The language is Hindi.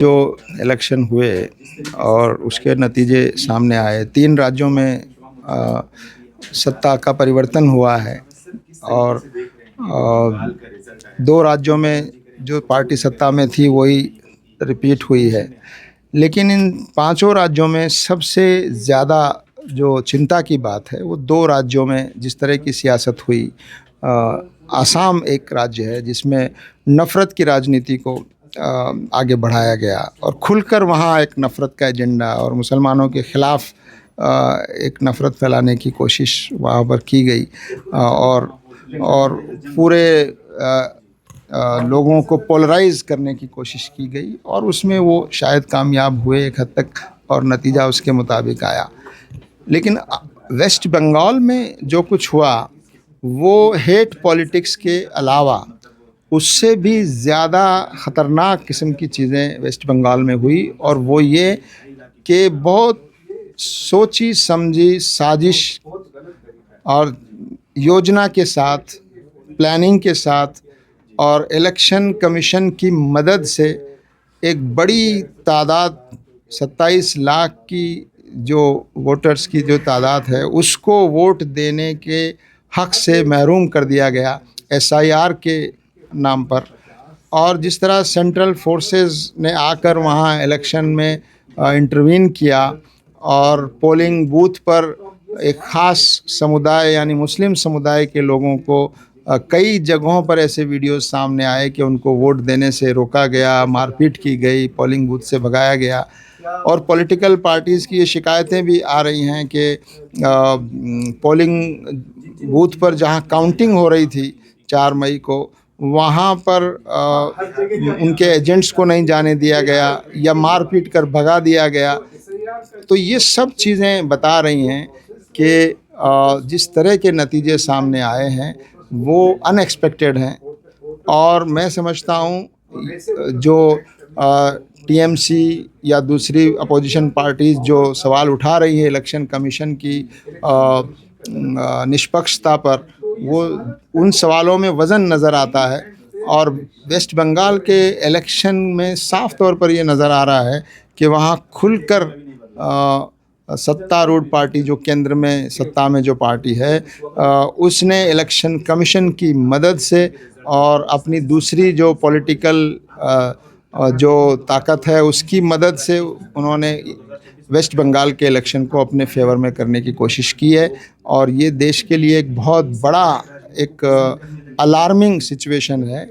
जो इलेक्शन हुए और उसके नतीजे सामने आए, 3 राज्यों में सत्ता का परिवर्तन हुआ है और 2 राज्यों में जो पार्टी सत्ता में थी वही रिपीट हुई है। लेकिन इन पाँचों राज्यों में सबसे ज़्यादा जो चिंता की बात है वो 2 राज्यों में जिस तरह की सियासत हुई। आसाम एक राज्य है जिसमें नफ़रत की राजनीति को आगे बढ़ाया गया और खुलकर वहाँ एक नफ़रत का एजेंडा और मुसलमानों के ख़िलाफ़ एक नफ़रत फैलाने की कोशिश वहाँ पर की गई। और पूरे लोगों को पोलराइज़ करने की कोशिश की गई और उसमें वो शायद कामयाब हुए एक हद तक और नतीजा उसके मुताबिक आया। लेकिन वेस्ट बंगाल में जो कुछ हुआ वो हेट पॉलिटिक्स के अलावा उससे भी ज़्यादा ख़तरनाक किस्म की चीज़ें वेस्ट बंगाल में हुई और वो ये कि बहुत सोची समझी साजिश और योजना के साथ, प्लानिंग के साथ और इलेक्शन कमीशन की मदद से एक बड़ी तादाद 27 लाख की जो वोटर्स की जो तादाद है उसको वोट देने के हक़ से महरूम कर दिया गया एसआईआर के नाम पर। और जिस तरह सेंट्रल फोर्सेस ने आकर वहाँ इलेक्शन में इंटरवीन किया और पोलिंग बूथ पर एक ख़ास समुदाय यानी मुस्लिम समुदाय के लोगों को कई जगहों पर ऐसे वीडियोस सामने आए कि उनको वोट देने से रोका गया, मारपीट की गई, पोलिंग बूथ से भगाया गया। और पॉलिटिकल पार्टीज़ की ये शिकायतें भी आ रही हैं कि पोलिंग बूथ पर जहां काउंटिंग हो रही थी 4 मई को वहां पर उनके एजेंट्स को नहीं जाने दिया गया या मारपीट कर भगा दिया गया। तो ये सब चीज़ें बता रही हैं कि जिस तरह के नतीजे सामने आए हैं वो अनएक्सपेक्टेड हैं। और मैं समझता हूँ जो टीएमसी या दूसरी अपोजिशन पार्टीज़ जो सवाल उठा रही है इलेक्शन कमीशन की निष्पक्षता पर, वो उन सवालों में वज़न नज़र आता है। और वेस्ट बंगाल के इलेक्शन में साफ तौर पर ये नज़र आ रहा है कि वहाँ खुलकर सत्तारूढ़ पार्टी जो केंद्र में सत्ता में जो पार्टी है उसने इलेक्शन कमीशन की मदद से और अपनी दूसरी जो पॉलिटिकल जो ताकत है उसकी मदद से उन्होंने वेस्ट बंगाल के इलेक्शन को अपने फेवर में करने की कोशिश की है। और ये देश के लिए एक बहुत बड़ा एक अलार्मिंग सिचुएशन है।